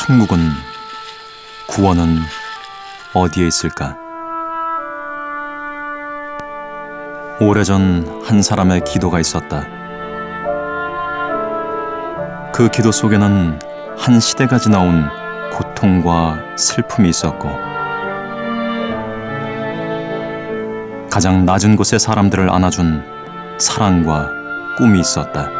천국은, 구원은 어디에 있을까? 오래전 한 사람의 기도가 있었다. 그 기도 속에는 한 시대가 지나온 고통과 슬픔이 있었고, 가장 낮은 곳의 사람들을 안아준 사랑과 꿈이 있었다.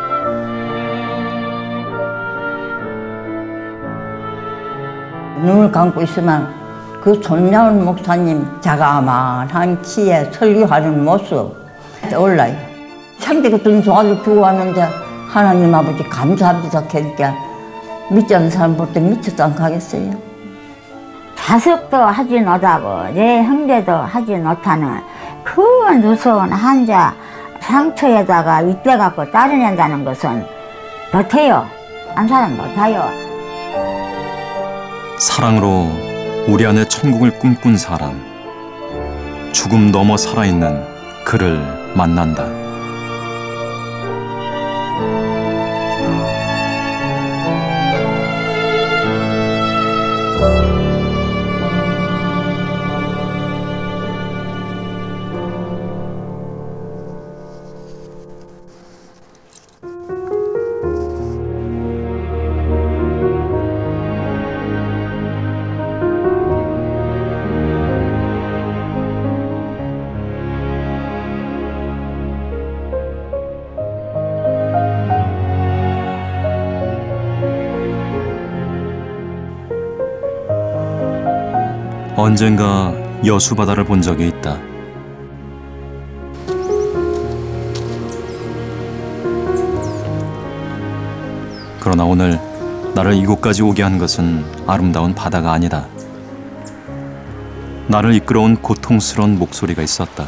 눈을 감고 있으면 그 손나온 목사님 자그마한 키에 설교하는 모습 떠올라요. 상대 같은 조화를 주고 왔는데 하나님 아버지 감사합니다 하니까 믿지 않는 사람 볼 때 미쳐도 안 가겠어요. 자석도 하지 못하고 내 형제도 하지 못하는 그 무서운 한자 상처에다가 입대갖고 따르낸다는 것은 못해요. 한 사람 못해요. 사랑으로 우리 안에 천국을 꿈꾼 사람, 죽음 넘어 살아있는 그를 만난다. 언젠가 여수바다를 본 적이 있다. 그러나 오늘 나를 이곳까지 오게 한 것은 아름다운 바다가 아니다. 나를 이끌어온 고통스러운 목소리가 있었다.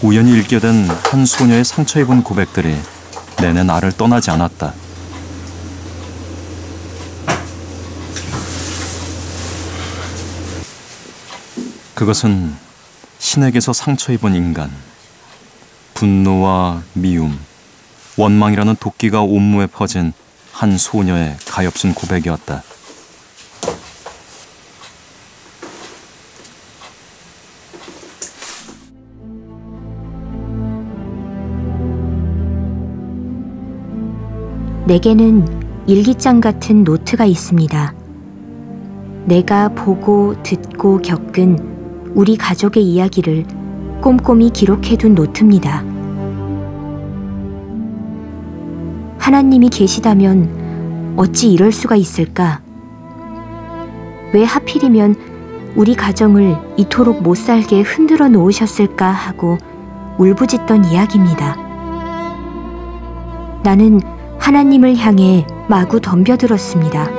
우연히 읽게 된 한 소녀의 상처 입은 고백들이 내내 나를 떠나지 않았다. 그것은 신에게서 상처 입은 인간, 분노와 미움, 원망이라는 도끼가 온몸에 퍼진 한 소녀의 가엾은 고백이었다. 내게는 일기장 같은 노트가 있습니다. 내가 보고 듣고 겪은 우리 가족의 이야기를 꼼꼼히 기록해둔 노트입니다. 하나님이 계시다면 어찌 이럴 수가 있을까? 왜 하필이면 우리 가정을 이토록 못살게 흔들어 놓으셨을까 하고 울부짖던 이야기입니다. 나는 하나님을 향해 마구 덤벼들었습니다.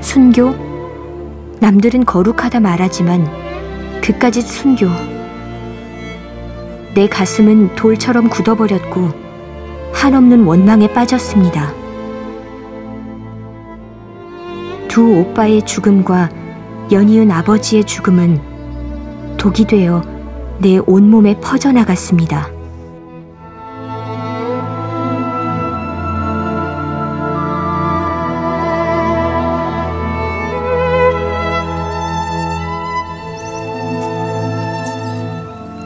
순교? 남들은 거룩하다 말하지만 그까짓 순교. 내 가슴은 돌처럼 굳어버렸고 한없는 원망에 빠졌습니다. 두 오빠의 죽음과 연이은 아버지의 죽음은 독이 되어 내 온몸에 퍼져나갔습니다.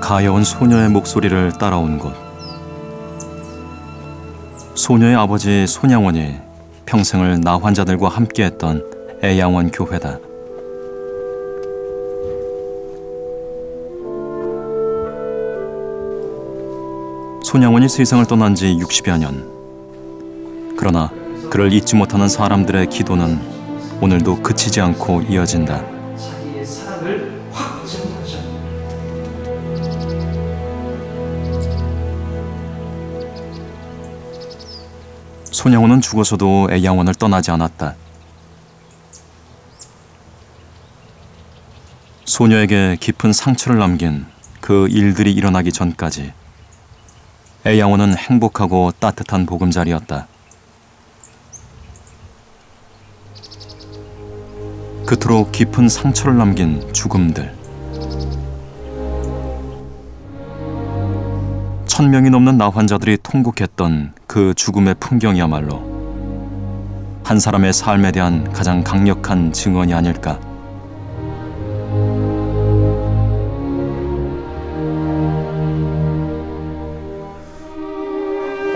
가여운 소녀의 목소리를 따라온 곳. 소녀의 아버지 손양원이 평생을 나 환자들과 함께했던 애양원 교회다. 손양원이 세상을 떠난 지 60여 년. 그러나 그를 잊지 못하는 사람들의 기도는 오늘도 그치지 않고 이어진다. 손양원은 죽어서도 애양원을 떠나지 않았다. 소녀에게 깊은 상처를 남긴 그 일들이 일어나기 전까지 애양원은 행복하고 따뜻한 보금자리였다. 그토록 깊은 상처를 남긴 죽음들. 1000명이 넘는 나환자들이 통곡했던 그 죽음의 풍경이야말로 한 사람의 삶에 대한 가장 강력한 증언이 아닐까.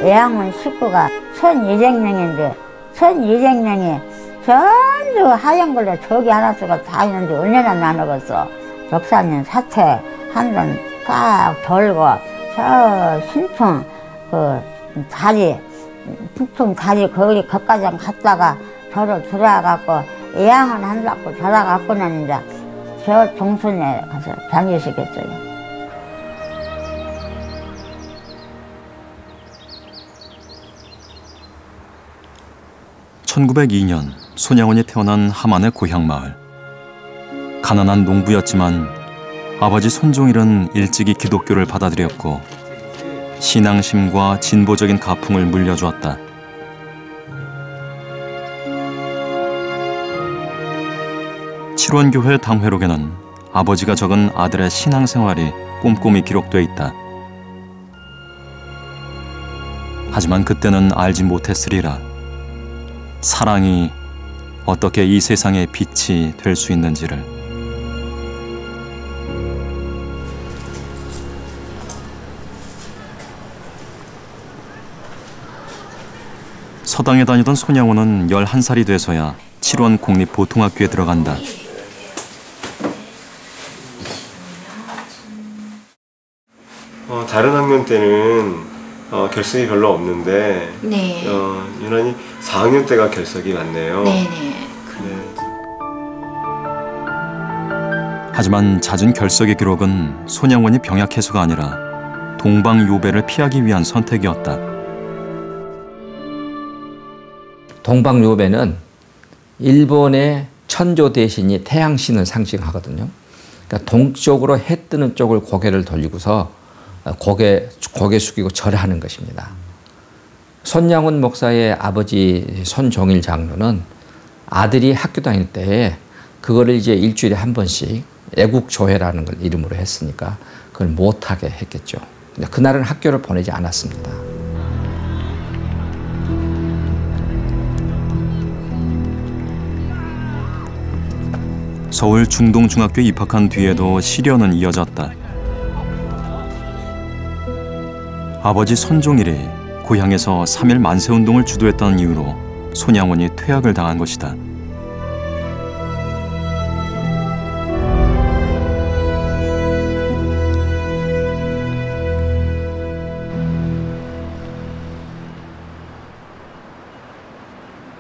애양원 식구가 1200명인데 1200명이 전부 하얀 걸로 저기 하나씩 다 있는데 얼마나 나누겠어. 목사님 사태 한번 딱 돌고 저 신풍 그 다리 신풍 다리 거기까지 갔다가 저로 들어와갖고 애양원 한 바퀴 돌아갖고는 이제 저 동선에 가서 다니시겠어요. 1902년 손양원이 태어난 함안의 고향마을. 가난한 농부였지만 아버지 손종일은 일찍이 기독교를 받아들였고 신앙심과 진보적인 가풍을 물려주었다. 칠원교회 당회록에는 아버지가 적은 아들의 신앙생활이 꼼꼼히 기록돼 있다. 하지만 그때는 알지 못했으리라. 사랑이 어떻게 이 세상의 빛이 될 수 있는지를. 서당에 다니던 손양원은 11살이 돼서야 칠원 공립보통학교에 들어간다. 다른 학년 때는 결석이 별로 없는데 네. 유난히 4학년 때가 결석이 많네요. 네네. 네. 하지만 잦은 결석의 기록은 손양원이 병약해서가 아니라 동방요배를 피하기 위한 선택이었다. 동방요배는 일본의 천조 대신이 태양신을 상징하거든요. 그러니까 동쪽으로 해 뜨는 쪽을 고개를 돌리고서 고개 숙이고 절하는 것입니다. 손양원 목사의 아버지 손종일 장로는 아들이 학교 다닐 때에 그거를 이제 일주일에 한 번씩 애국조회라는 걸 이름으로 했으니까 그걸 못하게 했겠죠. 그날은 학교를 보내지 않았습니다. 서울 중동중학교 입학한 뒤에도 시련은 이어졌다. 아버지 손종일이 고향에서 3.1 만세운동을 주도했다는 이유로 손양원이 퇴학을 당한 것이다.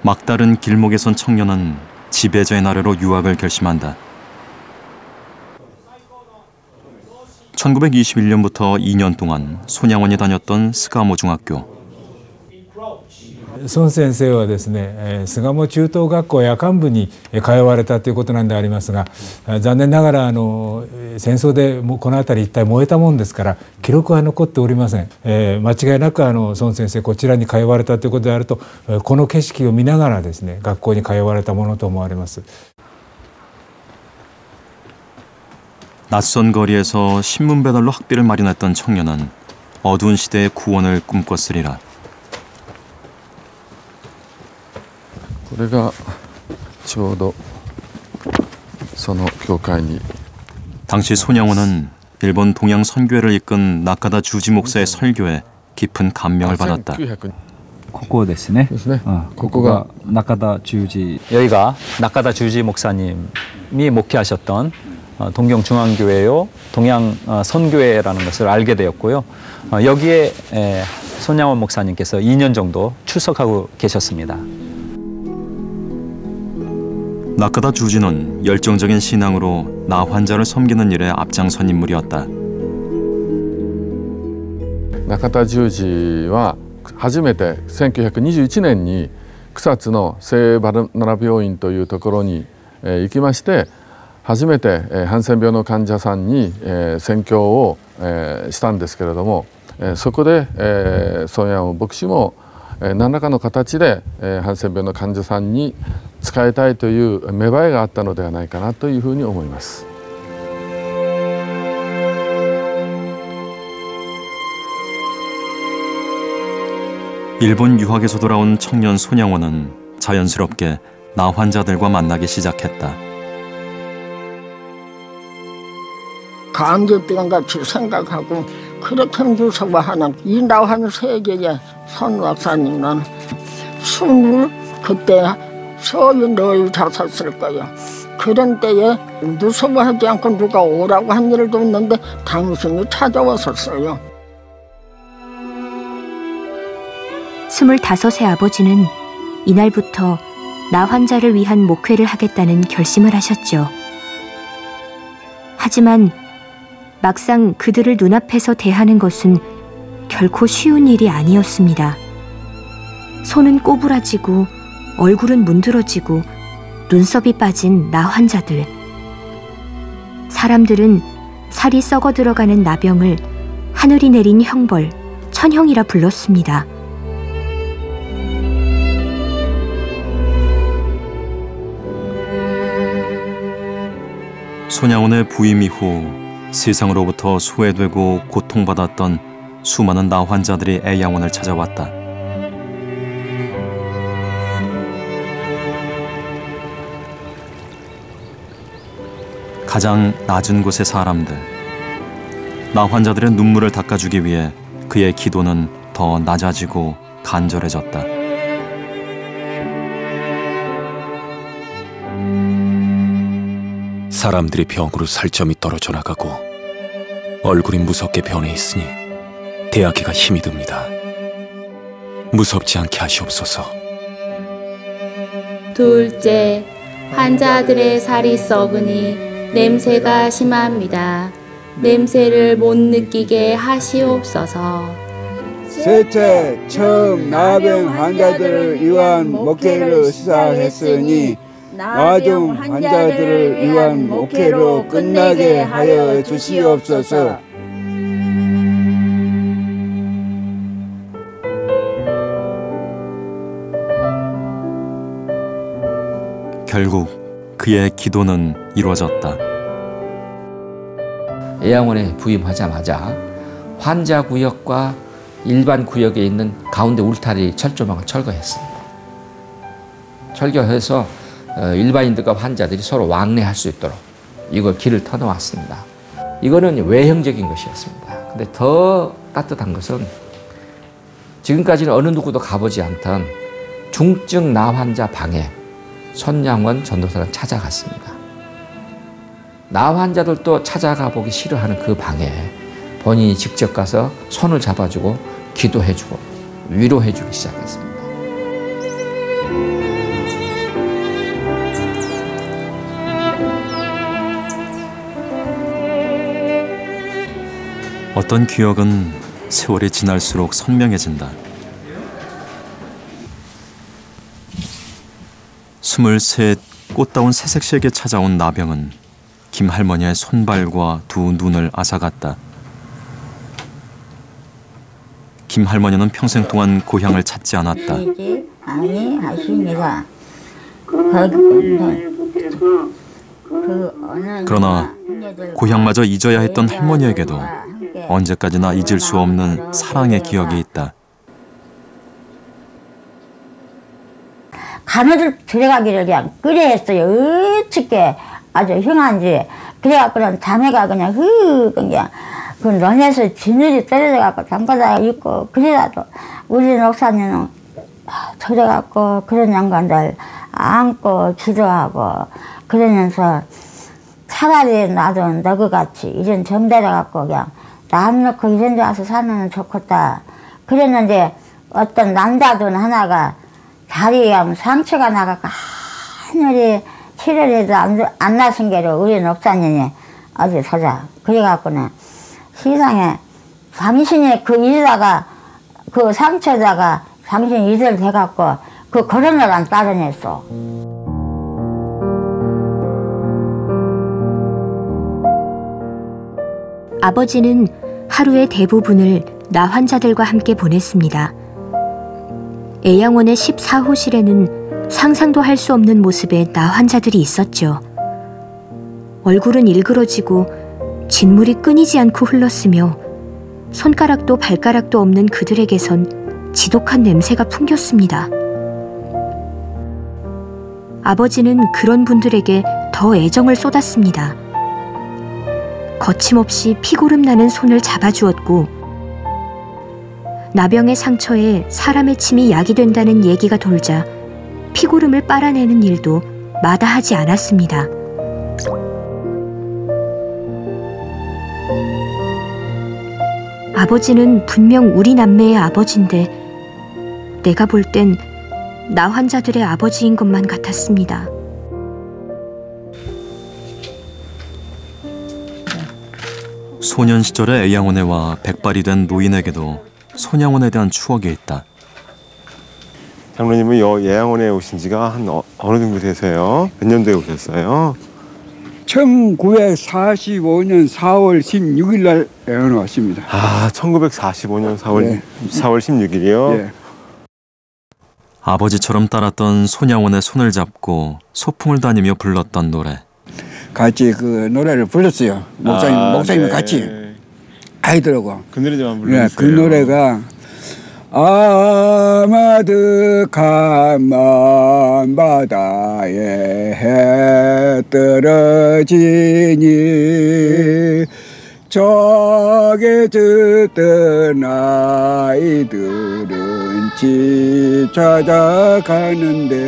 막다른 길목에 선 청년은 지배자의 나라로 유학을 결심한다. 1921년부터 2년 동안 손양원이 다녔던 스가모 중학교. 孫先生はですね、巣鴨中等学校夜間部に通われたということなんでありますが、残念ながら戦争でこの辺り一帯燃えたもんですから記録は残っておりません。間違いなく孫先生こちらに通われたということであると、この景色を見ながらですね、学校に通われたものと思われます。 낯선 거리에서 신문 배달로 학비를 마련했던 청년은 어두운 시대의 구원을 꿈꿨으리라. これがちょうどその教会に 당시 손양원은 일본 동양 선교회를 이끈 나카다 주지 목사의 설교에 깊은 감명을 받았다. ここですね。ここが 나카다 주지. 여기가 나카다 주지 목사님이 목회하셨던 동경중앙교회요 동양 선교회라는 것을 알게 되었고요. 여기에 손양원 목사님께서 2년 정도 출석하고 계셨습니다. 나카다 주지는 열정적인 신앙으로 나환자를 섬기는 일에 앞장선 인물이었다. 나카다 주지は初めて1921年に草津の聖バルナラ病院というところに行きまして初めてハンセン病の患者さんに宣教をしたんですけれども、そこでソン・ヤン牧師も何らかの形でハンセン病の患者さんに仕えたいという芽生えがあったのではないかなというふうに思います。일본 유학에서 돌아온 청년 손양원은 자연스럽게 나 환자들과 만나기 시작했다. 감격병 같이 생각하고 그렇게 무서워하는 이 나한 세계의 손 박사님은 숨을 그때 소위 늘 잤었을 거예요. 그런 때에 무서워하지 않고 누가 오라고 한 일도 없는데 당신이 찾아왔었어요. 25세 아버지는 이날부터 나 환자를 위한 목회를 하겠다는 결심을 하셨죠. 하지만 막상 그들을 눈앞에서 대하는 것은 결코 쉬운 일이 아니었습니다. 손은 꼬부라지고 얼굴은 문드러지고 눈썹이 빠진 나 환자들. 사람들은 살이 썩어 들어가는 나병을 하늘이 내린 형벌, 천형이라 불렀습니다. 손양원의 부임 이후 세상으로부터 소외되고 고통받았던 수많은 나 환자들이 애양원을 찾아왔다. 가장 낮은 곳의 사람들, 나 환자들의 눈물을 닦아주기 위해 그의 기도는 더 낮아지고 간절해졌다. 사람들이 병으로 살점이 떨어져 나가고 얼굴이 무섭게 변해 있으니 대하기가 힘이 듭니다. 무섭지 않게 하시옵소서. 둘째, 환자들의 살이 썩으니 냄새가 심합니다. 냄새를 못 느끼게 하시옵소서. 셋째, 처음 나병 환자들을 위한 목회를 시작했으니 나중 환자들을 위한 목회로 끝나게 하여 주시옵소서. 결국 그의 기도는 이루어졌다. 애양원에 부임하자마자 환자 구역과 일반 구역에 있는 가운데 울타리 철조망을 철거했습니다. 철거해서 일반인들과 환자들이 서로 왕래할 수 있도록 이걸 길을 터놓았습니다. 이거는 외형적인 것이었습니다. 근데 더 따뜻한 것은 지금까지는 어느 누구도 가보지 않던 중증 나 환자 방에 손양원 전도사는 찾아갔습니다. 나 환자들도 찾아가 보기 싫어하는 그 방에 본인이 직접 가서 손을 잡아주고 기도해주고 위로해주기 시작했습니다. 어떤 기억은 세월이 지날수록 선명해진다. 23 꽃다운 새색시에게 찾아온 나병은 김할머니의 손발과 두 눈을 앗아갔다. 김할머니는 평생 동안 고향을 찾지 않았다. 아니 하십니다. 그러나 고향마저 잊어야 했던 할머니에게도 언제까지나 잊을 수 없는 사랑의 기억이 있다. 간호들 들어가기를 그냥 그래 했어요. 어떻게 아주 흉한지. 그래갖고는 자매가 그냥 그냥 그 런에서 지늘이 떨어져갖고 잠바다가 있고 그래라도 우리 목사님은 저래갖고 그런 양반들 안고 기도하고 그러면서 차라리 나도 너그같이 이런 정대려갖고 그냥 남 놓고 이런 데 와서 사면 좋겠다. 그랬는데 어떤 남자분 하나가 다리에 상처가 나갖고 하늘이 치료를 해도 안 나신 게로 우리 목사님이 어디 서자. 그래갖고는 세상에 당신이 그 일다가 그 상처다가 당신 이들 돼갖고 그 거론을 안 따라냈어. 아버지는 하루의 대부분을 나 환자들과 함께 보냈습니다. 애양원의 14호실에는 상상도 할 수 없는 모습의 나 환자들이 있었죠. 얼굴은 일그러지고 진물이 끊이지 않고 흘렀으며 손가락도 발가락도 없는 그들에게선 지독한 냄새가 풍겼습니다. 아버지는 그런 분들에게 더 애정을 쏟았습니다. 거침없이 피고름 나는 손을 잡아주었고 나병의 상처에 사람의 침이 약이 된다는 얘기가 돌자 피고름을 빨아내는 일도 마다하지 않았습니다. 아버지는 분명 우리 남매의 아버지인데 내가 볼 땐 나 환자들의 아버지인 것만 같았습니다. 소년 시절에 애양원에 와 백발이 된 노인에게도 손양원에 대한 추억이 있다. 장로님은 애양원에 오신 지가 한 어느 정도 되세요? 몇 년도에 오셨어요? 1945년 4월 16일 날 애양원에 왔습니다. 아, 1945년 4월 네. 16일이요? 네. 아버지처럼 따랐던 손양원의 손을 잡고 소풍을 다니며 불렀던 노래. 같이 그 노래를 불렀어요. 목사님 네. 같이 아이들하고. 그 노래 좀 한번 불러주세요. 네, 그 노래가 아마득한 바다에 해 떨어지니 저게 듣던 아이들은 집 찾아가는데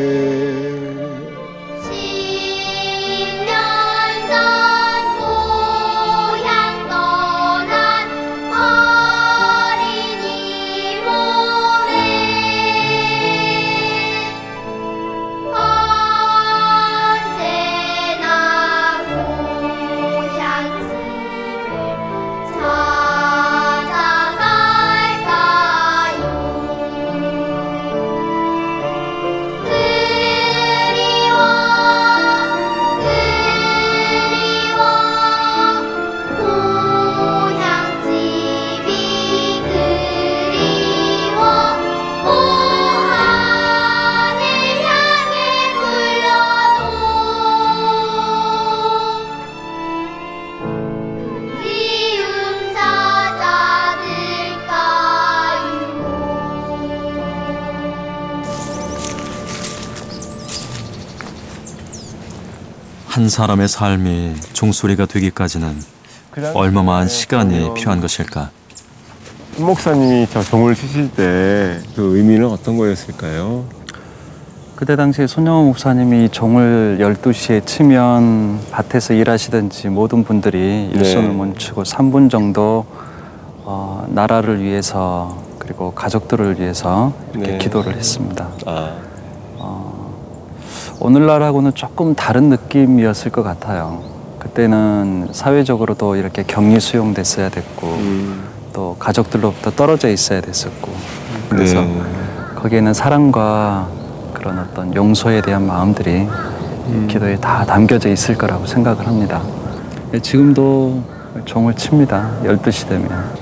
한 사람의 삶이 종소리가 되기까지는 얼마만 시간이 필요한 것일까? 한 목사님이 저 종을 치실 때 그 의미는 어떤 거였을까요? 그때 당시에 손영호 목사님이 종을 12시에 치면 밭에서 일하시든지 모든 분들이 일손을 멈추고 3분 정도 나라를 위해서 그리고 가족들을 위해서 이렇게 기도를 했습니다. 오늘날하고는 조금 다른 느낌이었을 것 같아요. 그때는 사회적으로도 이렇게 격리 수용됐어야 됐고 또 가족들로부터 떨어져 있어야 됐었고 그래서 거기에는 사랑과 그런 어떤 용서에 대한 마음들이 기도에 다 담겨져 있을 거라고 생각을 합니다. 지금도 종을 칩니다. 12시 되면.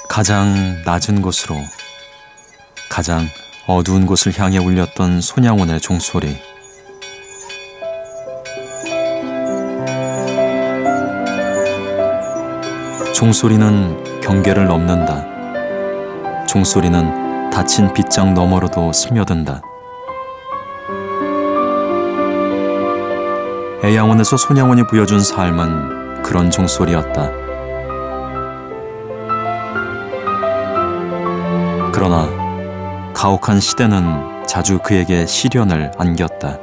가장 낮은 곳으로, 가장 어두운 곳을 향해 울렸던 손양원의 종소리. 종소리는 경계를 넘는다. 종소리는 닫힌 빗장 너머로도 스며든다. 애양원에서 손양원이 부여준 삶은 그런 종소리였다. 그러나 가혹한 시대는 자주 그에게 시련을 안겼다.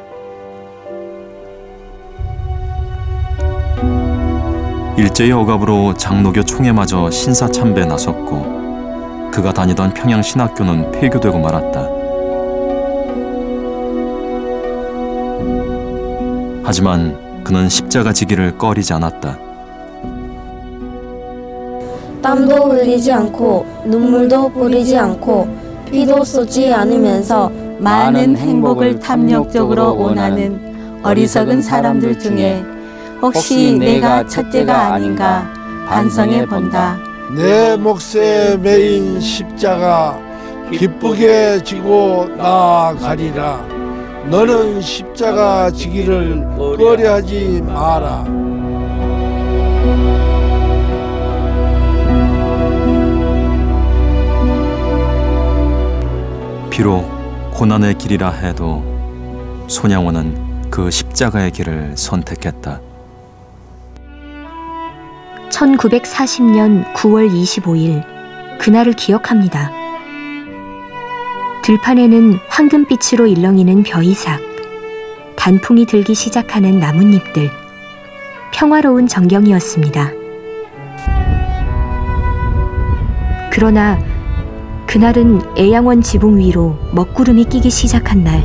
일제의 억압으로 장로교 총에 맞아 신사참배에 나섰고 그가 다니던 평양신학교는 폐교되고 말았다. 하지만 그는 십자가 지기를 꺼리지 않았다. 땀도 흘리지 않고 눈물도 뿌리지 않고 피도 쏟지 않으면서 많은 행복을 탐욕적으로 원하는 어리석은 사람들 중에 혹시 내가 첫째가 아닌가 반성해 본다. 내 몫에 매인 십자가 기쁘게 지고 나아가리라. 너는 십자가 지기를 꺼려하지 마라. 비록 고난의 길이라 해도 손양원은 그 십자가의 길을 선택했다. 1940년 9월 25일 그날을 기억합니다. 들판에는 황금빛으로 일렁이는 벼이삭, 단풍이 들기 시작하는 나뭇잎들, 평화로운 전경이었습니다. 그러나 그날은 애양원 지붕 위로 먹구름이 끼기 시작한 날,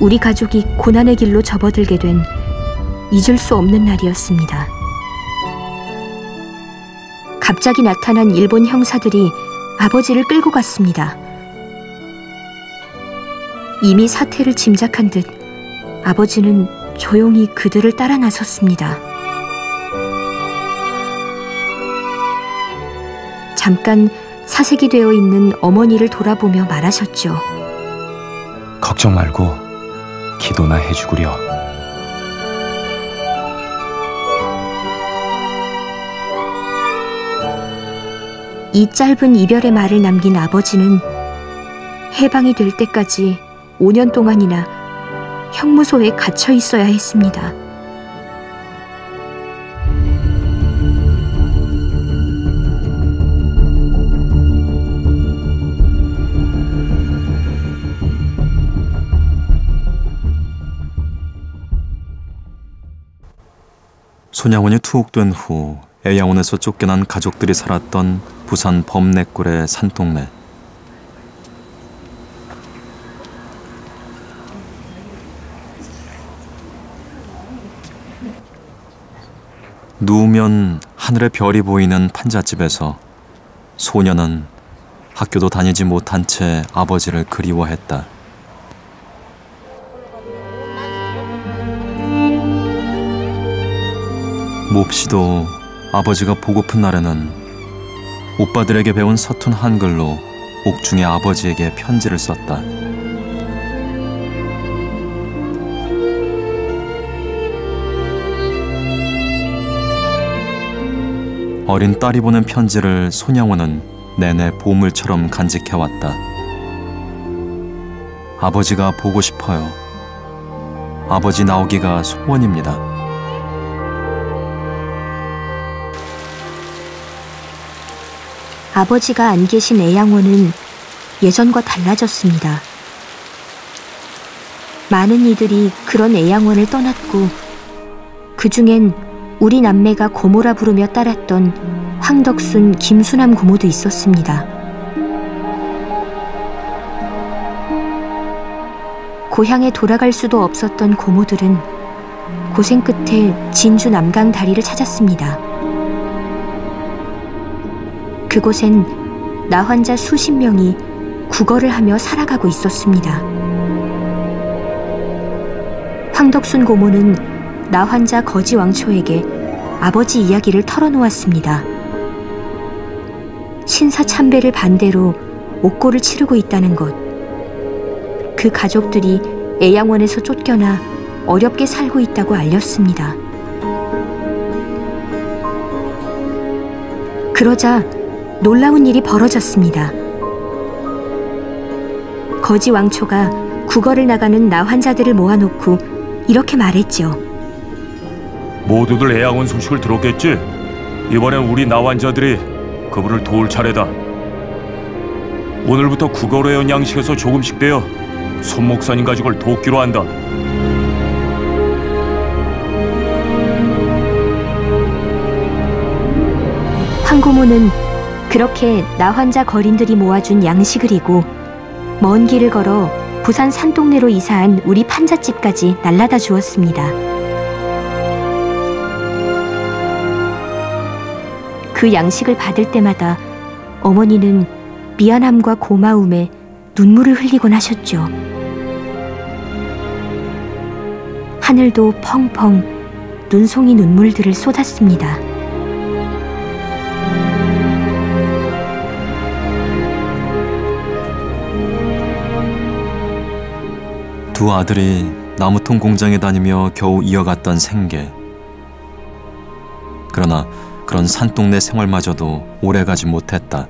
우리 가족이 고난의 길로 접어들게 된 잊을 수 없는 날이었습니다. 갑자기 나타난 일본 형사들이 아버지를 끌고 갔습니다. 이미 사태를 짐작한 듯 아버지는 조용히 그들을 따라 나섰습니다. 잠깐 사색이 되어 있는 어머니를 돌아보며 말하셨죠. 걱정 말고 기도나 해주구려. 이 짧은 이별의 말을 남긴 아버지는 해방이 될 때까지 5년 동안이나 형무소에 갇혀 있어야 했습니다. 손양원이 투옥된 후 애양원에서 쫓겨난 가족들이 살았던 부산 범내골의 산동네. 누우면 하늘에 별이 보이는 판잣집에서 소녀는 학교도 다니지 못한 채 아버지를 그리워했다. 몹시도 아버지가 보고픈 날에는 오빠들에게 배운 서툰 한글로 옥중의 아버지에게 편지를 썼다. 어린 딸이 보낸 편지를 손양원은 내내 보물처럼 간직해왔다. 아버지가 보고 싶어요. 아버지 나오기가 소원입니다. 아버지가 안 계신 애양원은 예전과 달라졌습니다. 많은 이들이 그런 애양원을 떠났고 그 중엔 우리 남매가 고모라 부르며 따랐던 황덕순, 김수남 고모도 있었습니다. 고향에 돌아갈 수도 없었던 고모들은 고생 끝에 진주 남강 다리를 찾았습니다. 그곳엔 나 환자 수십 명이 구걸을 하며 살아가고 있었습니다. 황덕순 고모는 나 환자 거지 왕초에게 아버지 이야기를 털어놓았습니다. 신사참배를 반대로 옥고를 치르고 있다는 것, 그 가족들이 애양원에서 쫓겨나 어렵게 살고 있다고 알렸습니다. 그러자 놀라운 일이 벌어졌습니다. 거지 왕초가 구걸을 나가는 나 환자들을 모아놓고 이렇게 말했죠. 모두들 애양원 소식을 들었겠지? 이번엔 우리 나 환자들이 그분을 도울 차례다. 오늘부터 구걸회원 양식에서 조금씩 빼어 손 목사님 가족을 돕기로 한다. 황 고모는 그렇게 나 환자 거린들이 모아준 양식을 이고 먼 길을 걸어 부산 산동네로 이사한 우리 판잣집까지 날라다 주었습니다. 그 양식을 받을 때마다 어머니는 미안함과 고마움에 눈물을 흘리곤 하셨죠. 하늘도 펑펑 눈송이 눈물들을 쏟았습니다. 두 아들이 나무통 공장에 다니며 겨우 이어갔던 생계. 그러나 그런 산동네 생활마저도 오래가지 못했다.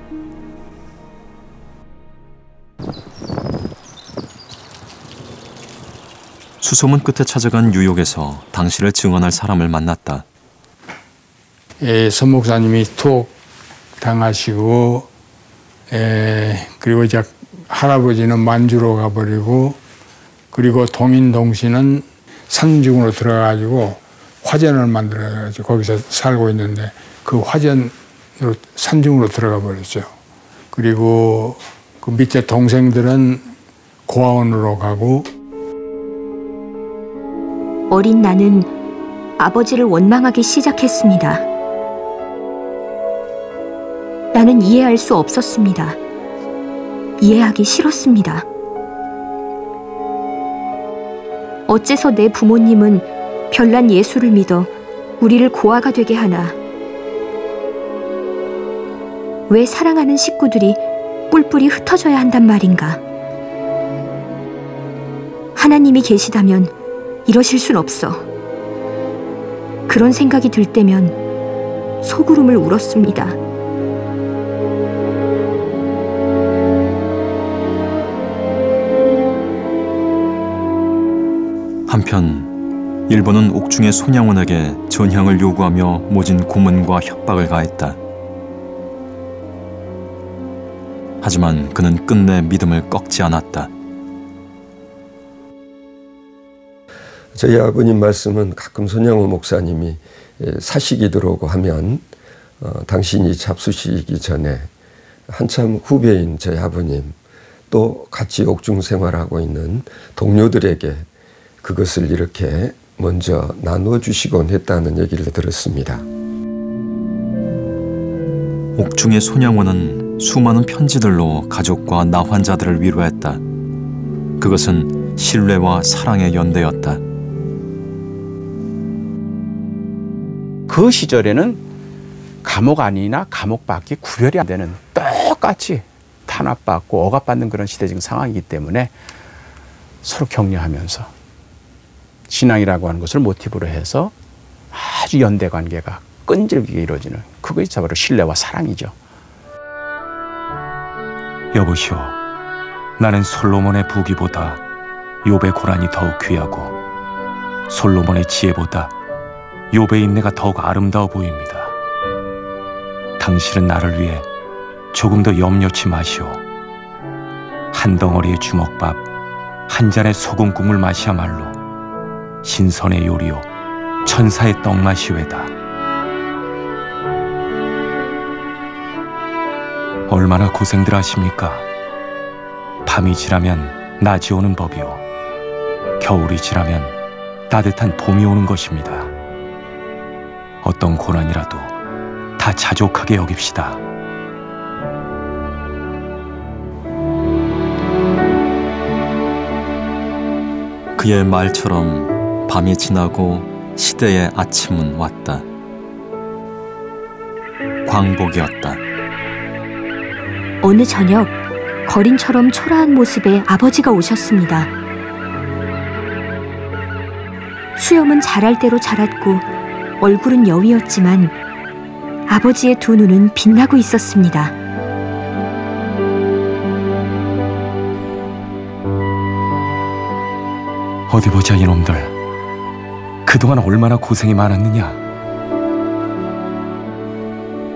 수소문 끝에 찾아간 뉴욕에서 당시를 증언할 사람을 만났다. 선 목사님이 투옥 당하시고 그리고 이제 할아버지는 만주로 가버리고 그리고 동인동씨는 상중으로 들어가가지고 화전을 만들어가지고 거기서 살고 있는데 그 화전으로 산중으로 들어가 버렸죠. 그리고 그 밑에 동생들은 고아원으로 가고. 어린 나는 아버지를 원망하기 시작했습니다. 나는 이해할 수 없었습니다. 이해하기 싫었습니다. 어째서 내 부모님은 별난 예수를 믿어 우리를 고아가 되게 하나? 왜 사랑하는 식구들이 뿔뿔이 흩어져야 한단 말인가? 하나님이 계시다면 이러실 순 없어. 그런 생각이 들 때면 소구름을 울었습니다. 한편 일본은 옥중의 손양원에게 전향을 요구하며 모진 고문과 협박을 가했다. 하지만 그는 끝내 믿음을 꺾지 않았다. 저희 아버님 말씀은 가끔 손양호 목사님이 사식이 들어오고 하면 당신이 잡수시기 전에 한참 후배인 저희 아버님 또 같이 옥중 생활하고 있는 동료들에게 그것을 이렇게 먼저 나누어 주시곤 했다는 얘기를 들었습니다. 옥중의 손양원은 수많은 편지들로 가족과 나 환자들을 위로했다. 그것은 신뢰와 사랑의 연대였다. 그 시절에는 감옥 아니나 감옥 밖이 구별이 안 되는 똑같이 탄압받고 억압받는 그런 시대적 상황이기 때문에 서로 격려하면서 신앙이라고 하는 것을 모티브로 해서 아주 연대 관계가 끈질기게 이루어지는 그것이 바로 신뢰와 사랑이죠. 여보시오, 나는 솔로몬의 부귀보다 욥의 고난이 더욱 귀하고 솔로몬의 지혜보다 욥의 인내가 더욱 아름다워 보입니다. 당신은 나를 위해 조금 더 염려치 마시오. 한 덩어리의 주먹밥, 한 잔의 소금 국물 맛이야말로 신선의 요리요 천사의 떡맛이외다. 얼마나 고생들 하십니까? 밤이 지나면 낮이 오는 법이요 겨울이 지나면 따뜻한 봄이 오는 것입니다. 어떤 고난이라도 다 자족하게 여깁시다. 그의 말처럼 밤이 지나고 시대의 아침은 왔다. 광복이었다. 어느 저녁 거린처럼 초라한 모습의 아버지가 오셨습니다. 수염은 자랄 대로 자랐고 얼굴은 여위였지만 아버지의 두 눈은 빛나고 있었습니다. 어디 보자 이놈들. 그동안 얼마나 고생이 많았느냐.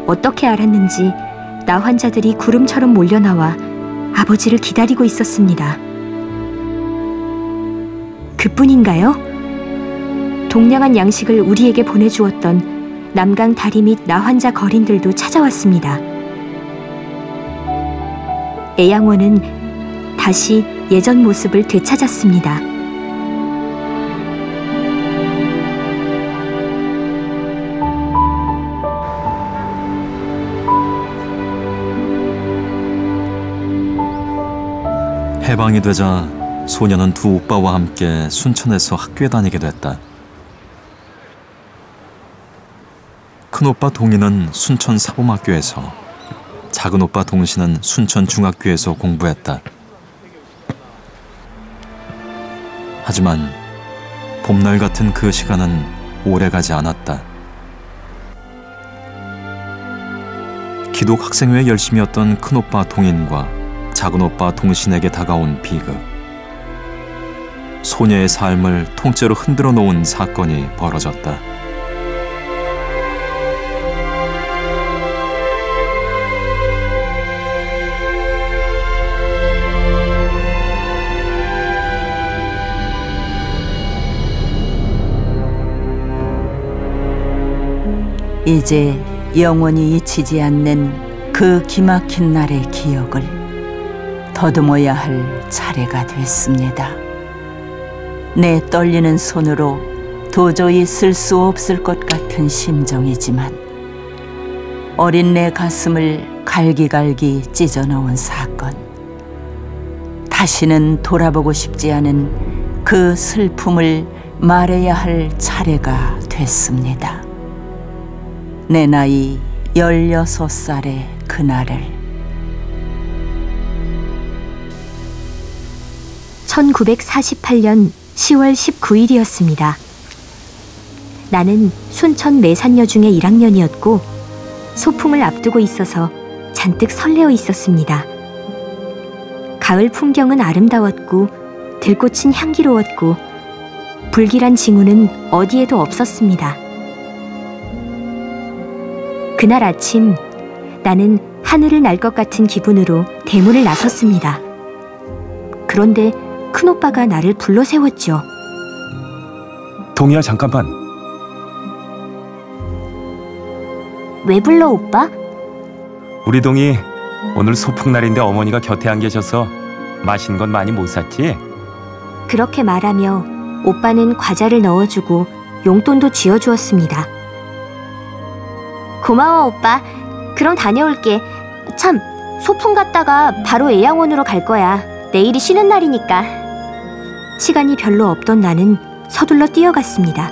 어떻게 알았는지 나 환자들이 구름처럼 몰려나와 아버지를 기다리고 있었습니다. 그뿐인가요? 동량한 양식을 우리에게 보내주었던 남강 다리 및 나 환자 거린들도 찾아왔습니다. 애양원은 다시 예전 모습을 되찾았습니다. 해방이 되자 소녀는 두 오빠와 함께 순천에서 학교에 다니게 됐다. 큰오빠 동희는 순천 사범학교에서, 작은 오빠 동신은 순천 중학교에서 공부했다. 하지만 봄날 같은 그 시간은 오래가지 않았다. 기독 학생회에 열심이었던 큰오빠 동인과 작은오빠 동신에게 다가온 비극. 소녀의 삶을 통째로 흔들어 놓은 사건이 벌어졌다. 이제 영원히 잊히지 않는 그 기막힌 날의 기억을 더듬어야 할 차례가 됐습니다. 내 떨리는 손으로 도저히 쓸 수 없을 것 같은 심정이지만 어린 내 가슴을 갈기갈기 찢어놓은 사건. 다시는 돌아보고 싶지 않은 그 슬픔을 말해야 할 차례가 됐습니다. 내 나이 16살의 그날을. 1948년 10월 19일이었습니다. 나는 순천 매산여중의 1학년이었고 소풍을 앞두고 있어서 잔뜩 설레어 있었습니다. 가을 풍경은 아름다웠고 들꽃은 향기로웠고 불길한 징후는 어디에도 없었습니다. 그날 아침 나는 하늘을 날 것 같은 기분으로 대문을 나섰습니다. 그런데 큰오빠가 나를 불러 세웠죠. 동희야, 잠깐만. 왜 불러, 오빠? 우리 동희 오늘 소풍날인데 어머니가 곁에 안 계셔서 맛있는 건 많이 못 샀지? 그렇게 말하며 오빠는 과자를 넣어주고 용돈도 쥐어주었습니다. 고마워, 오빠. 그럼 다녀올게. 참, 소풍 갔다가 바로 애양원으로 갈 거야. 내일이 쉬는 날이니까. 시간이 별로 없던 나는 서둘러 뛰어갔습니다.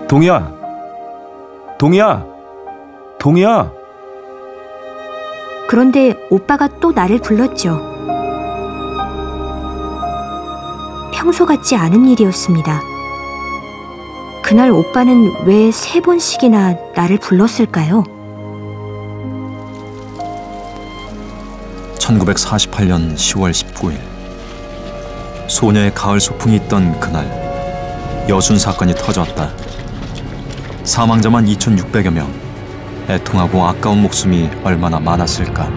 동희야, 동희야, 동희야. 그런데 오빠가 또 나를 불렀죠. 평소 같지 않은 일이었습니다. 그날 오빠는 왜 3번씩이나 나를 불렀을까요? 1948년 10월 19일 소녀의 가을 소풍이 있던 그날 여순 사건이 터졌다. 사망자만 2,600여 명. 애통하고 아까운 목숨이 얼마나 많았을까.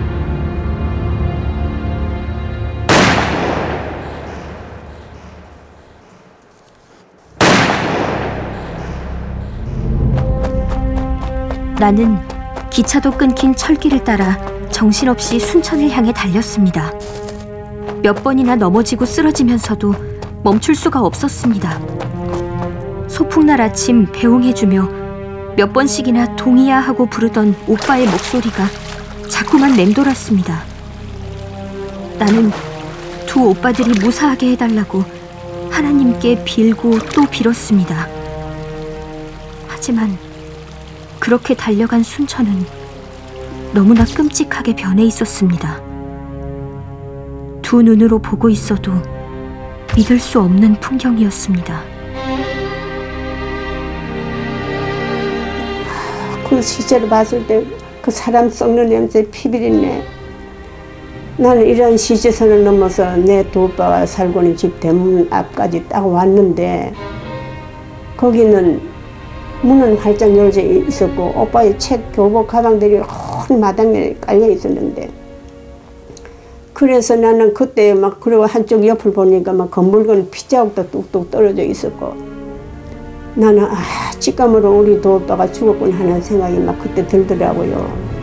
나는 기차도 끊긴 철길을 따라 정신없이 순천을 향해 달렸습니다. 몇 번이나 넘어지고 쓰러지면서도 멈출 수가 없었습니다. 소풍날 아침 배웅해주며 몇 번씩이나 동희야 하고 부르던 오빠의 목소리가 자꾸만 맴돌았습니다. 나는 두 오빠들이 무사하게 해달라고 하나님께 빌고 또 빌었습니다. 하지만 그렇게 달려간 순천은 너무나 끔찍하게 변해 있었습니다. 두 눈으로 보고 있어도 믿을 수 없는 풍경이었습니다. 그 시체를 봤을 때 그 사람 썩는 냄새, 피비린내. 나는 이런 시체선을 넘어서 내 두 오빠가 살고 있는 집 대문 앞까지 딱 왔는데 거기는 문은 활짝 열려 있었고 오빠의 책, 교복, 가방들이 큰 마당에 깔려 있었는데 그래서 나는 그때 막 그리고 한쪽 옆을 보니까 막 건물건 핏자국도 뚝뚝 떨어져 있었고 나는 직감으로 우리 두 오빠가 죽었구나 하는 생각이 막 그때 들더라고요.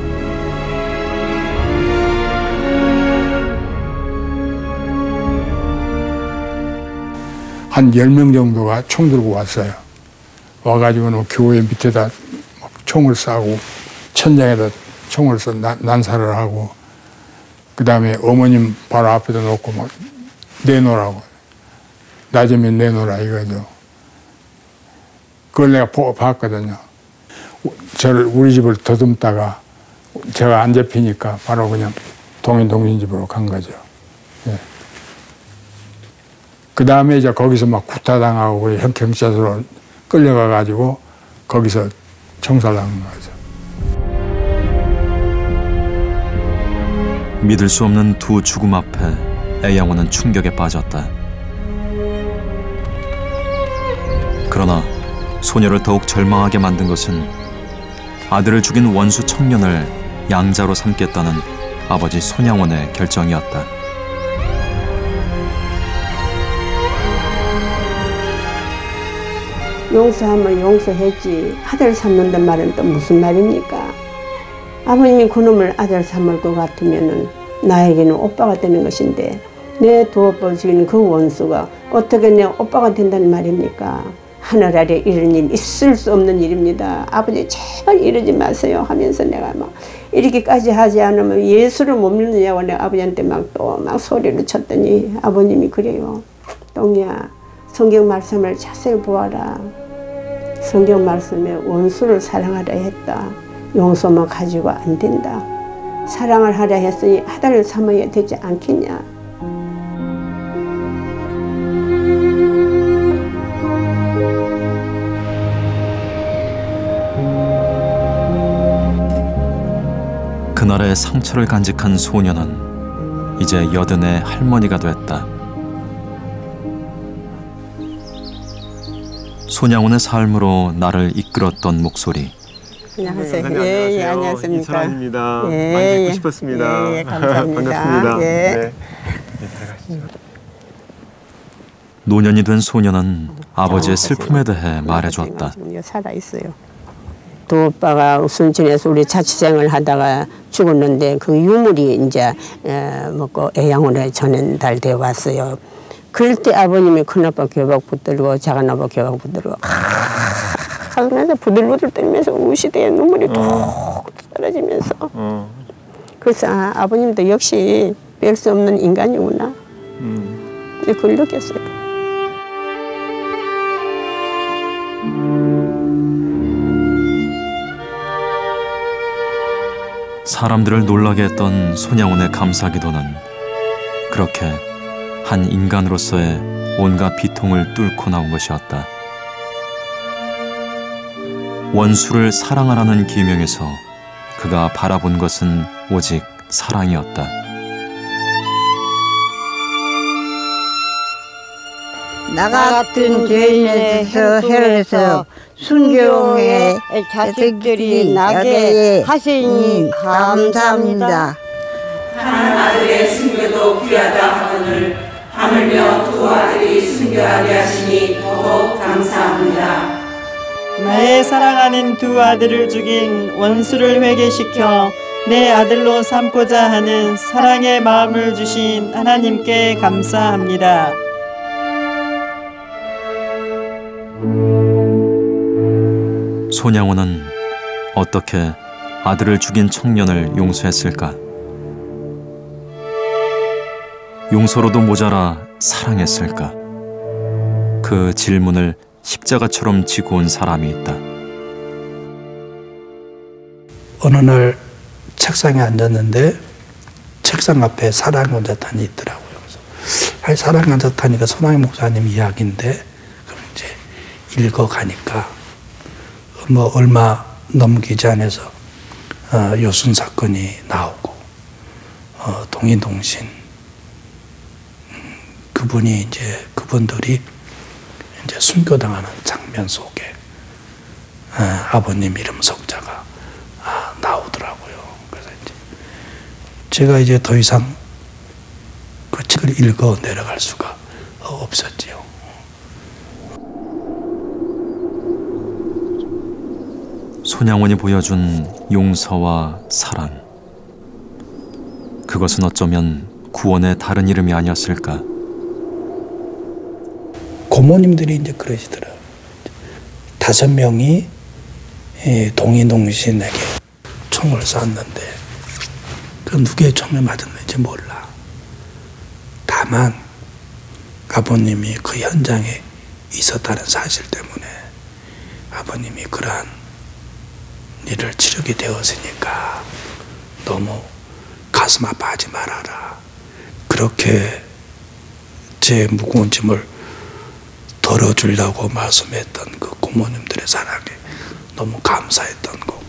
한 10명 정도가 총 들고 왔어요. 와가지고는 교회 밑에다 총을 쏴고 천장에다 총을 쏴 난사를 하고 그 다음에 어머님 바로 앞에다 놓고 막 내놓으라고. 낮으면 내놓으라 이거죠. 그걸 내가 봤거든요. 우리 집을 더듬다가 제가 안 잡히니까 바로 그냥 동인 집으로 간 거죠. 예. 그 다음에 이제 거기서 막 구타당하고 경찰서로 끌려가가지고 거기서 청살당한 거죠. 믿을 수 없는 두 죽음 앞에 애양호는 충격에 빠졌다. 그러나 소녀를 더욱 절망하게 만든 것은 아들을 죽인 원수 청년을 양자로 삼겠다는 아버지 손양원의 결정이었다. 용서하면 용서했지 아들 삼는단 말은 또 무슨 말입니까? 아버님이 그놈을 아들 삼을 것 같으면 나에게는 오빠가 되는 것인데 내 두 오빠 죽인 그 원수가 어떻게 내 오빠가 된다는 말입니까? 하늘 아래 이런 일 있을 수 없는 일입니다. 아버지 제발 이러지 마세요 하면서 내가 막 이렇게까지 하지 않으면 예수를 못 믿느냐고 내가 아버지한테 또 소리를 쳤더니 아버님이 그래요. 똥이야 성경 말씀을 자세히 보아라. 성경 말씀에 원수를 사랑하라 했다. 용서만 가지고 안 된다. 사랑을 하려 했으니 아들을 삼아야 되지 않겠냐. 그날의 상처를 간직한 소녀는 이제 80의 할머니가 됐다. 손양훈의 삶으로 나를 이끌었던 목소리. 안녕하세요. 예, 안녕하십니까. 이선환입니다. 많이 뵙고 싶었습니다. 예, 감사합니다. 반갑습니다. 예. 네. 잘 가시죠. 노년이 된 소녀는 아버지의 슬픔에 대해 말해줬다. 살아 있어요. 두 오빠가 순천에서 우리 자취생을 하다가 죽었는데 그 유물이 이제 먹고 애양원에 전달되어 왔어요. 그럴 때 아버님이 큰아빠 교박 붙들고 작은아빠 교박 붙들고 하면서 부들부들 떨면서 우시대에 눈물이 뚝 떨어지면서 그래서 아버님도 역시 뺄 수 없는 인간이구나. 그걸 느꼈어요. 사람들을 놀라게 했던 손양훈의 감사기도는 그렇게 한 인간으로서의 온갖 비통을 뚫고 나온 것이었다. 원수를 사랑하라는 계명에서 그가 바라본 것은 오직 사랑이었다. 나 같은 죄인에서 해서 순교의 자식들이 나게 하시니 감사합니다. 한 아들의 순교도 귀하다 하거늘 하물며 두 아들이 순교하게 하시니 더욱 감사합니다. 나의 사랑하는 두 아들을 죽인 원수를 회개시켜 내 아들로 삼고자 하는 사랑의 마음을 주신 하나님께 감사합니다. 손양훈은 어떻게 아들을 죽인 청년을 용서했을까? 용서로도 모자라 사랑했을까? 그 질문을 십자가처럼 지고 온 사람이 있다. 어느 날 책상에 앉았는데 책상 앞에 사랑간자탄이 있더라고요. 그래서 사랑간자탄이가 손양훈 목사님 이야기인데 그럼 이제 읽어가니까 뭐 얼마 넘기지 않아서 요순 사건이 나오고 동인동신 그분들이 이제 순교당하는 장면 속에 아버님 이름 석자가 나오더라고요. 그래서 이제 제가 이제 더 이상 그 책을 읽어 내려갈 수가 없었지요. 손양훈이 보여준 용서와 사랑. 그것은 어쩌면 구원의 다른 이름이 아니었을까? 고모님들이 이제 그러시더라고요. 5명이 동인동신에게 총을 쐈는데 그 누구의 총에 맞았는지 몰라. 다만 아버님이 그 현장에 있었다는 사실 때문에 아버님이 그러한 일을 치르게 되었으니까 너무 가슴 아파하지 말아라. 그렇게 제 무거운 짐을 덜어주려고 말씀했던 그 고모님들의 사랑에 너무 감사했던 거고.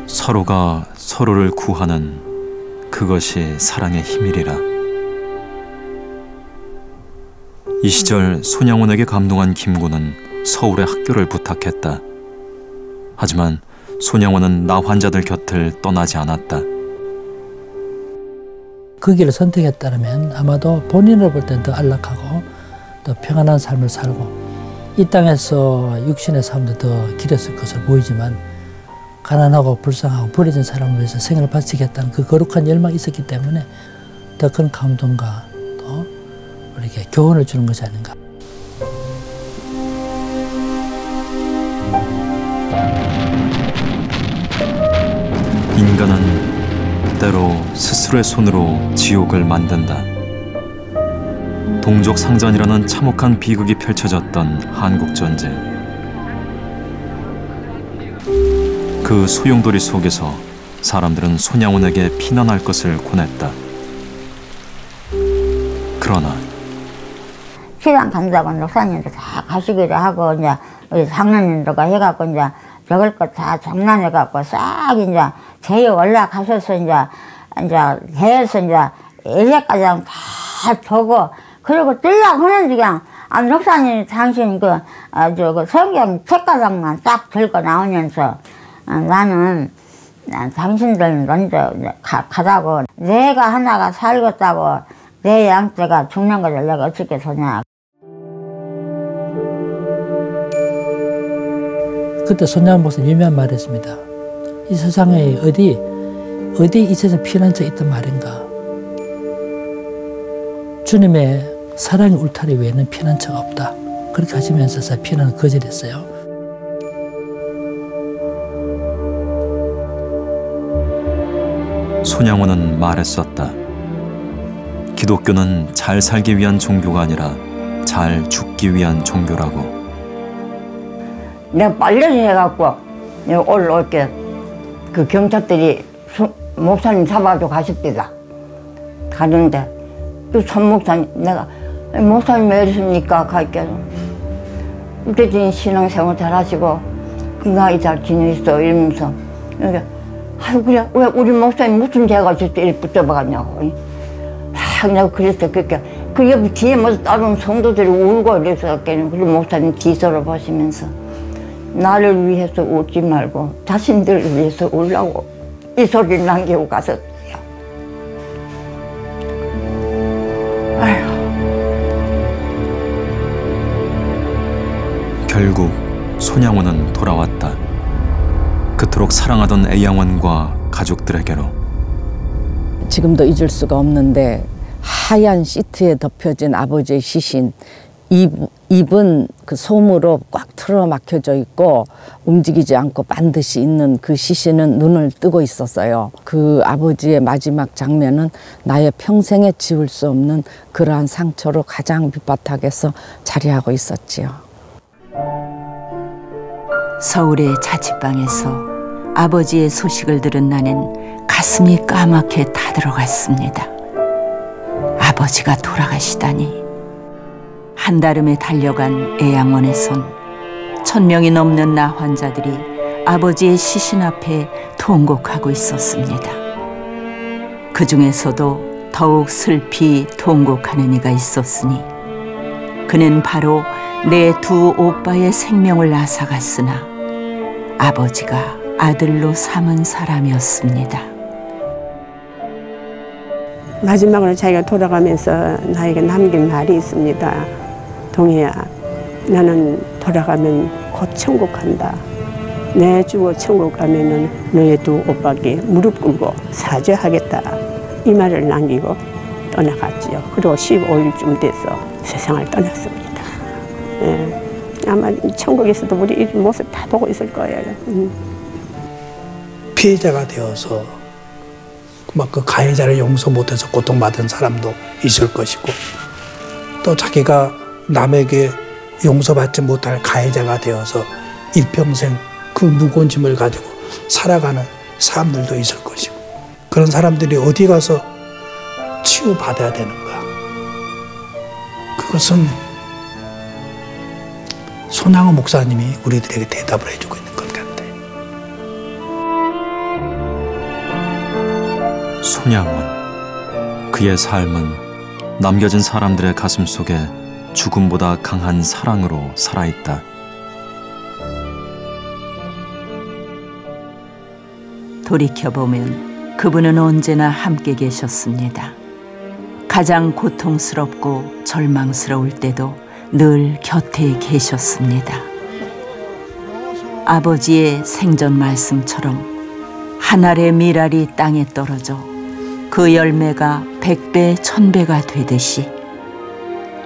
서로가 서로를 구하는 그것이 사랑의 힘이리라. 이 시절 손양원에게 감동한 김구는 서울에 학교를 부탁했다. 하지만 손양원은 나 환자들 곁을 떠나지 않았다. 그 길을 선택했다면 아마도 본인을 볼 땐 더 안락하고 더 평안한 삶을 살고 이 땅에서 육신의 삶도 더 길었을 것으로 보이지만 가난하고 불쌍하고 버려진 사람을 위해서 생을 바치겠다는 그 거룩한 열망이 있었기 때문에 더 큰 감동과 또 우리에게 교훈을 주는 것이 아닌가. 인간은 때로 스스로의 손으로 지옥을 만든다. 동족 상전이라는 참혹한 비극이 펼쳐졌던 한국전쟁. 그 소용돌이 속에서 사람들은 손양원에게 피난할 것을 권했다. 그러나 시장 간다고 목사님들 다 가시기로 하고 이제 우리 장로님들과 해갖고 이제 먹을 거 다 장난해갖고 싹 이제 제에 올라가셔서 이제 배에서 이제 예배까지 다 보고 그리고 뛰려고 하는데 그냥 목사님 당신 그 성경 책가방만 딱 들고 나오면서 나는 당신들 먼저 가자고 내가 하나가 살겠다고 내 양떼가 죽는 것을 내가 어떻게 서냐. 그때 손양원 목사님 유명한 말을 했습니다. 이 세상에 어디 이 세상에 피난처가 있단 말인가. 주님의 사랑의 울타리 외에는 피난처가 없다. 그렇게 하시면서 피난을 거절했어요. 손양원은 말했었다. 기독교는 잘 살기 위한 종교가 아니라 잘 죽기 위한 종교라고. 내가 빨래를 해갖고 올게 그 경찰들이 목사님 잡아줘 가십니다. 가는데 또 전 목사님 내가 목사님 왜 이러십니까? 갈게. 그랬더니 신앙생활 잘하시고 건강히 잘 지내있어 이러면서 그러니까 아유 그래 왜 우리 목사님 무슨 죄가 있었지 이렇게 붙잡아갔냐고. 내가 그랬어. 그러니까 그 옆에 뒤에 뭐 다른 성도들이 울고 이래서 그리고 목사님 뒤서로 보시면서 나를 위해서 울지 말고 자신들을 위해서 울라고 이 소리를 남기고 가셨어요. 아휴. 결국 손양원은 돌아왔다. 그토록 사랑하던 애양원과 가족들에게로. 지금도 잊을 수가 없는데 하얀 시트에 덮여진 아버지의 시신, 입은 그 솜으로 꽉 틀어막혀져 있고 움직이지 않고 반드시 있는 그 시신은 눈을 뜨고 있었어요. 그 아버지의 마지막 장면은 나의 평생에 지울 수 없는 그러한 상처로 가장 밑바닥에서 자리하고 있었지요. 서울의 자취방에서 아버지의 소식을 들은 나는 가슴이 까맣게 타들어갔습니다. 아버지가 돌아가시다니. 한달음에 달려간 애양원에선 1000명이 넘는 나 환자들이 아버지의 시신 앞에 통곡하고 있었습니다. 그 중에서도 더욱 슬피 통곡하는 이가 있었으니 그는 바로 내 두 오빠의 생명을 앗아갔으나 아버지가 아들로 삼은 사람이었습니다. 마지막으로 자기가 돌아가면서 나에게 남긴 말이 있습니다. 동희야, 나는 돌아가면 곧 천국 간다. 내 죽어 천국 가면은 너의 두 오빠께 무릎 꿇고 사죄하겠다. 이 말을 남기고 떠나갔지요. 그리고 15일쯤 돼서 세상을 떠났습니다. 예. 아마 천국에서도 우리 이 모습 다 보고 있을 거예요. 피해자가 되어서 막 그 가해자를 용서 못해서 고통받은 사람도 있을 것이고, 또 자기가 남에게 용서받지 못할 가해자가 되어서 일평생 그 무거운 짐을 가지고 살아가는 사람들도 있을 것이고, 그런 사람들이 어디 가서 치유받아야 되는가? 그것은 손양호 목사님이 우리들에게 대답을 해주고 있는 것 같아요. 손양원, 그의 삶은 남겨진 사람들의 가슴 속에 죽음보다 강한 사랑으로 살아있다. 돌이켜보면 그분은 언제나 함께 계셨습니다. 가장 고통스럽고 절망스러울 때도 늘 곁에 계셨습니다. 아버지의 생전 말씀처럼 한 알의 밀알이 땅에 떨어져 그 열매가 100배, 1000배가 되듯이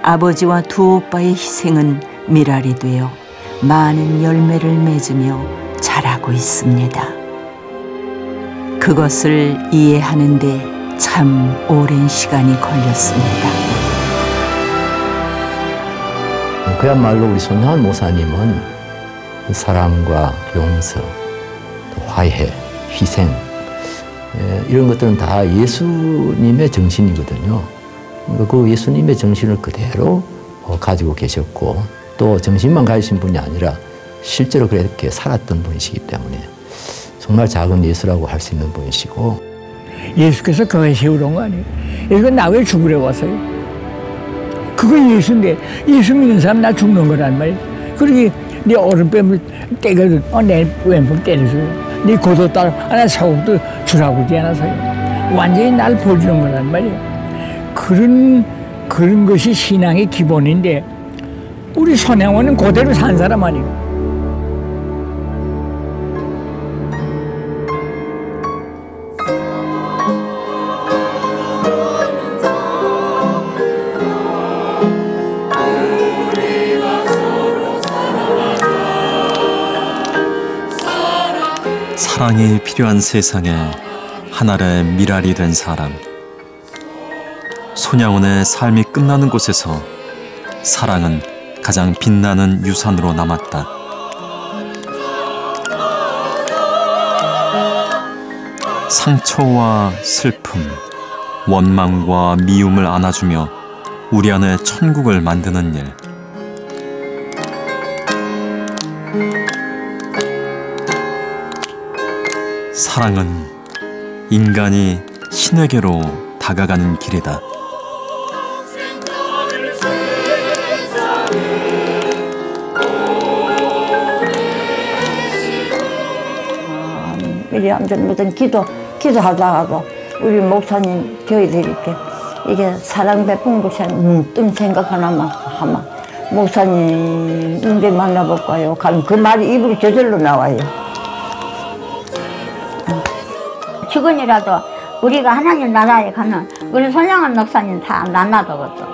아버지와 두 오빠의 희생은 밀알이 되어 많은 열매를 맺으며 자라고 있습니다. 그것을 이해하는데 참 오랜 시간이 걸렸습니다. 그야말로 우리 손양원 목사님은 사랑과 용서, 화해, 희생 이런 것들은 다 예수님의 정신이거든요. 그 예수님의 정신을 그대로 가지고 계셨고, 또 정신만 가지신 분이 아니라 실제로 그렇게 살았던 분이시기 때문에 정말 작은 예수라고 할 수 있는 분이시고, 예수께서 그걸 세우는 거 아니에요. 이건 나 왜 죽으려고 왔어요? 그거 예수인데, 예수 믿는 사람 나 죽는 거란 말이에요. 그러기 네 오른뺨을 때거든, 내 왼몸 때려줘요. 네 고도딸 하나 사고도 주라고 하지 않아서요. 완전히 날 보여주는 거란 말이에요. 그런 것이 신앙의 기본인데, 우리 손양원은 그대로 산 사람 아니에요. 사랑이 필요한 세상에 한 알의 밀알이 된 사람. 손양원의 삶이 끝나는 곳에서 사랑은 가장 빛나는 유산으로 남았다. 상처와 슬픔, 원망과 미움을 안아주며 우리 안에 천국을 만드는 일. 사랑은 인간이 신에게로 다가가는 길이다. 미리암 전부터 기도하다가도 우리 목사님 저희들이 이게 사랑 베푼 것이 문득 생각하나만 하면 목사님 언제 만나볼까요? 가면 그 말이 입으로 저절로 나와요. 지금이라도 우리가 하나님 나라에 가는 우리 손양원 목사님 다 만나보겠죠.